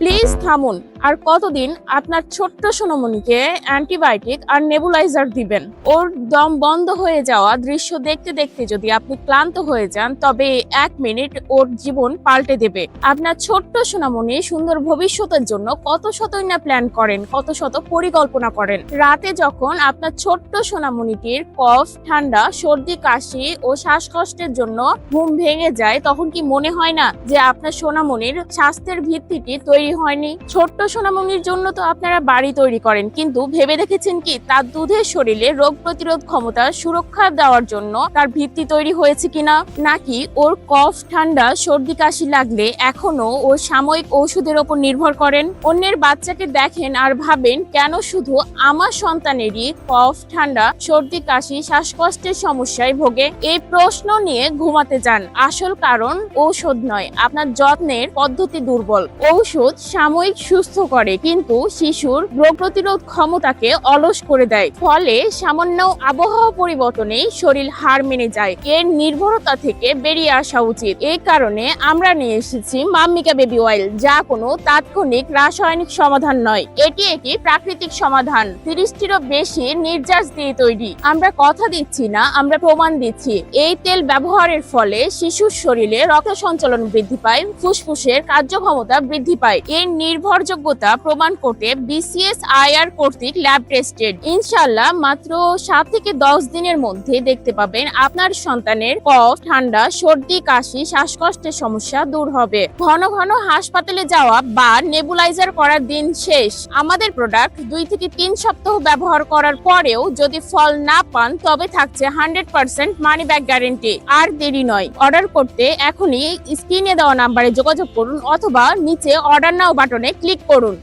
Please থামুন। আর কতদিন আপনার ছোট্ট সোনামণিকে অ্যান্টিবায়োটিক আর নেবুলাইজার দিবেন? ওর দম বন্ধ হয়ে যাওয়া দৃশ্য দেখতে দেখতে যদি আপনি ক্লান্ত হয়ে যান, তবে 1 মিনিট ওর জীবন পাল্টে দেবে। আপনার ছোট্ট সোনামণি সুন্দর ভবিষ্যতের জন্য কত শতই না প্ল্যান করেন, কত শত পরিকল্পনা করেন। রাতে যখন আপনার ছোট্ট সোনামণিটির কফ, ঠান্ডা, সর্দি, কাশি ও শ্বাসকষ্টের জন্য ঘুম ভেঙে যায়, তখন কি মনে হয় না যে আপনার সোনামণির স্বাস্থ্যের ভিত্তিটি তৈরি হয়নি? ছোট্ট সোনামণির জন্য তো আপনারা বাড়ি তৈরি করেন, কিন্তু ভেবে দেখেছেন কি তার দুধের শরীরে রোগ প্রতিরোধ ক্ষমতা সুরক্ষা দেওয়ার জন্য তার ভিত্তি তৈরি হয়েছে কিনা? নাকি ওর কফ, ঠান্ডা, সর্দি, কাশি লাগলে এখনো ও সাময়িক ঔষধের ওপর নির্ভর করেন? অন্যের বাচ্চাকে দেখেন আর ভাবেন কেন শুধু আমার সন্তানেরই কফ, ঠান্ডা, সর্দি, কাশি, শ্বাসকষ্টের সমস্যায় ভোগে? এই প্রশ্ন নিয়ে ঘুমাতে যান। আসল কারণ ঔষধ নয়, আপনার যত্নের পদ্ধতি দুর্বল। ঔষধ সাময়িক সুস্থ করে, কিন্তু শিশুর রোগ প্রতিরোধ ক্ষমতাকে অলস করে দেয়। ফলে সামান্য আবহাওয়া পরিবর্তনেই শরীর হার মেনে যায়। এর নির্ভরতা থেকে বেরিয়ে আসা উচিত। এই কারণে আমরা নিয়ে এসেছি মাম্মিকা বেবি অয়েল, যা কোনো তাৎক্ষণিক রাসায়নিক সমাধান নয়। এটি একটি প্রাকৃতিক সমাধান, 30টিরও বেশি নির্যাস দিয়ে তৈরি। আমরা কথা দিচ্ছি না, আমরা প্রমাণ দিচ্ছি। এই তেল ব্যবহারের ফলে শিশুর শরীরে রক্ত সঞ্চালন বৃদ্ধি পায়, ফুসফুসের কার্যক্ষমতা বৃদ্ধি পায়। এর নির্ভরযোগ্যতা প্রমাণ করতে BCSIR কর্তৃক ল্যাব টেস্টেড। ইনশাআল্লাহ মাত্র 7 থেকে 10 দিনের মধ্যে দেখতে পাবেন আপনার সন্তানের কফ, ঠান্ডা, সর্দি, কাশি, শ্বাসকষ্টের সমস্যা দূর হবে। ঘন ঘন হাসপাতালে যাওয়া বা নেবুলাইজার করার দিন শেষ। আমাদের প্রোডাক্ট 2 থেকে 3 সপ্তাহ ব্যবহার করার পরেও যদি ফল না পান, তবে থাকছে 100% মানি ব্যাক গ্যারেন্টি। আর দেরি নয়, অর্ডার করতে এখনই স্ক্রিনে দেওয়া নাম্বারে যোগাযোগ করুন অথবা নিচে অর্ডার নাও বাটনে ক্লিক করুন।